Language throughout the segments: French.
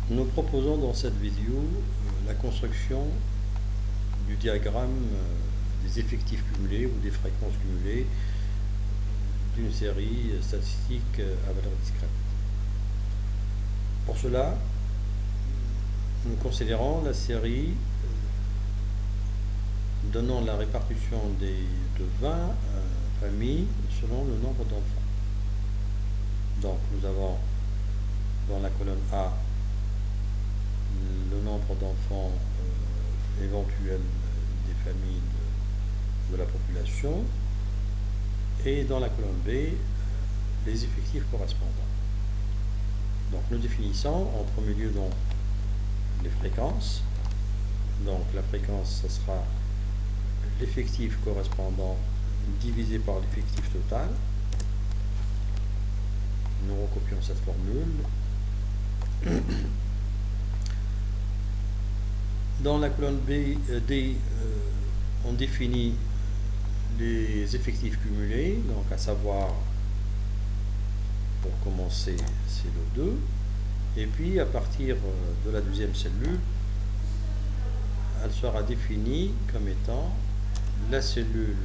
Nous proposons dans cette vidéo la construction du diagramme des effectifs cumulés ou des fréquences cumulées d'une série statistique à valeur discrète. Pour cela, nous considérons la série donnant la répartition de 20 familles selon le nombre d'enfants. Donc nous avons dans la colonne A le nombre d'enfants éventuels des familles de la population, et dans la colonne B les effectifs correspondants. Donc nous définissons en premier lieu donc les fréquences. Donc la fréquence, ce sera l'effectif correspondant divisé par l'effectif total. Nous recopions cette formule. Dans la colonne D, on définit les effectifs cumulés, donc à savoir, pour commencer, c'est le 2. Et puis, à partir de la deuxième cellule, elle sera définie comme étant la cellule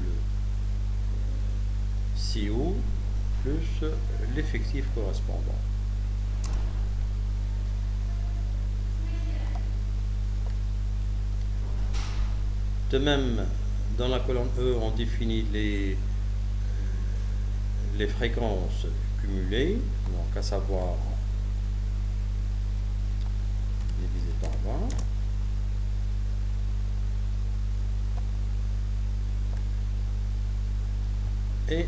CO plus l'effectif correspondant. De même, dans la colonne E, on définit les fréquences cumulées, donc à savoir divisé par 20. Et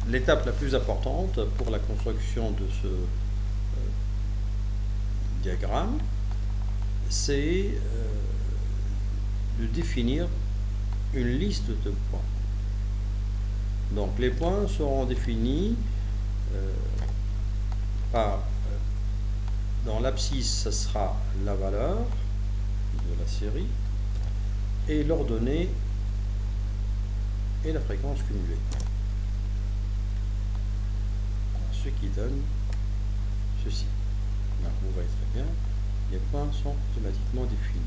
l'étape la plus importante pour la construction de ce diagramme, c'est de définir une liste de points. Donc les points seront définis par, dans l'abscisse, ce sera la valeur de la série, et l'ordonnée et la fréquence cumulée. Ce qui donne ceci. Donc vous voyez très bien, les points sont automatiquement définis.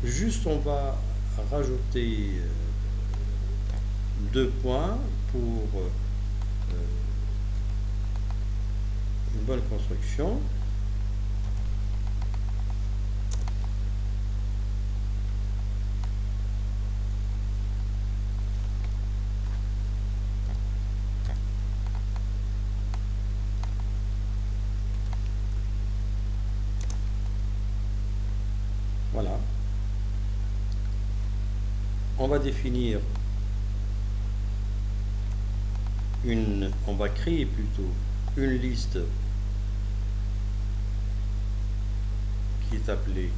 Juste, on va rajouter 2 points pour une bonne construction. Voilà. On va définir on va créer plutôt une liste qui est appelée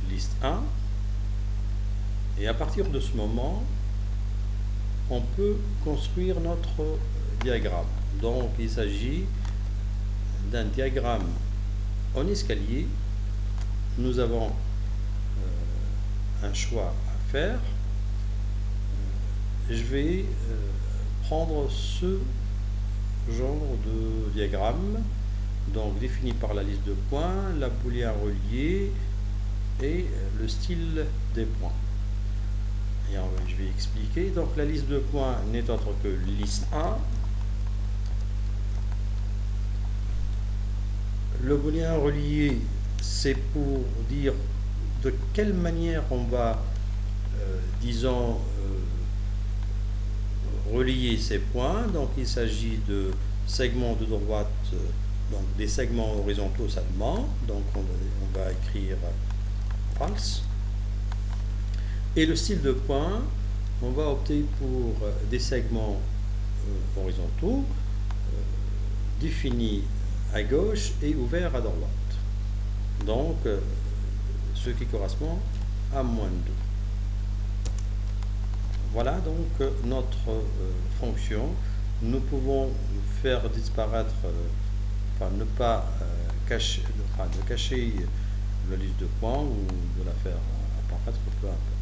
liste 1, et à partir de ce moment, on peut construire notre diagramme. Donc il s'agit d'un diagramme en escalier. Nous avons un choix à faire. Je vais prendre ce genre de diagramme, donc défini par la liste de points, la booléen reliée et le style des points. Et je vais expliquer. Donc la liste de points n'est autre que liste 1. Le booléen relié, c'est pour dire de quelle manière on va, disons, relier ces points. Donc il s'agit de segments de droite, donc des segments horizontaux seulement. Donc on va écrire false. Et le style de point, on va opter pour des segments horizontaux définis à gauche et ouverts à droite. Donc ce qui correspond à -2. Voilà donc notre fonction. Nous pouvons faire disparaître, ne pas cacher la liste de points, ou de la faire apparaître, peu importe.